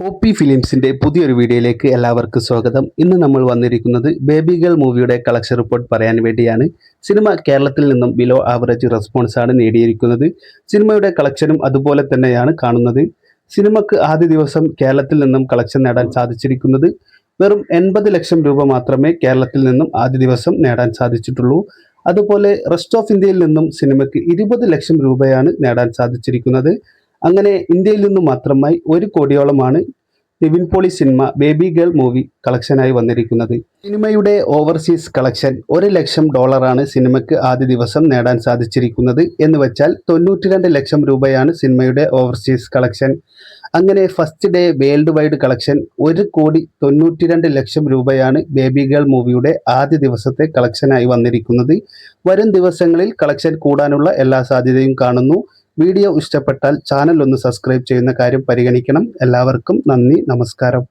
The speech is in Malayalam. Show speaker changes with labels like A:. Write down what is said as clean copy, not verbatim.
A: പോപ്പി ഫിലിംസിന്റെ പുതിയൊരു വീഡിയോയിലേക്ക് എല്ലാവർക്കും സ്വാഗതം. ഇന്ന് നമ്മൾ വന്നിരിക്കുന്നത് ബേബി ഗേൾ മൂവിയുടെ കളക്ഷൻ റിപ്പോർട്ട് പറയാൻ വേണ്ടിയാണ്. സിനിമ കേരളത്തിൽ നിന്നും ബിലോ ആവറേജ് റെസ്പോൺസ് ആണ് നേടിയിരിക്കുന്നത്. സിനിമയുടെ കളക്ഷനും അതുപോലെ തന്നെയാണ് കാണുന്നത്. സിനിമക്ക് ആദ്യ ദിവസം കേരളത്തിൽ നിന്നും കളക്ഷൻ നേടാൻ സാധിച്ചിരിക്കുന്നത് വെറും 80 ലക്ഷം രൂപ മാത്രമേ കേരളത്തിൽ നിന്നും ആദ്യ ദിവസം നേടാൻ സാധിച്ചിട്ടുള്ളൂ. അതുപോലെ റെസ്റ്റ് ഓഫ് ഇന്ത്യയിൽ നിന്നും സിനിമയ്ക്ക് 20 ലക്ഷം രൂപയാണ് നേടാൻ സാധിച്ചിരിക്കുന്നത്. അങ്ങനെ ഇന്ത്യയിൽ നിന്നും മാത്രമായി 1 കോടിയോളമാണ് Nivin Pauly cinema baby girl movie കളക്ഷനായി വന്നിരിക്കുന്നത്. സിനിമയുടെ ഓവർസീസ് കളക്ഷൻ $1,00,000 സിനിമയ്ക്ക് ആദ്യ ദിവസം നേടാൻ സാധിച്ചിരിക്കുന്നത്. എന്ന് വെച്ചാൽ 92 ലക്ഷം രൂപയാണ് സിനിമയുടെ ഓവർസീസ് കളക്ഷൻ. അങ്ങനെ first day world wide collection 1,92 ലക്ഷം രൂപയാണ് ബേബി ഗേൾ മൂവിയുടെ ആദ്യ ദിവസത്തെ കളക്ഷനായി വന്നിരിക്കുന്നത്. വരും ദിവസങ്ങളിൽ കളക്ഷൻ കൂടാനുള്ള എല്ലാ സാധ്യതയും കാണുന്നു. വീഡിയോ ഇഷ്ടപ്പെട്ടാൽ ചാനൽ ഒന്ന് സബ്സ്ക്രൈബ് ചെയ്യുന്ന കാര്യം പരിഗണിക്കണം. എല്ലാവർക്കും നന്ദി, നമസ്കാരം.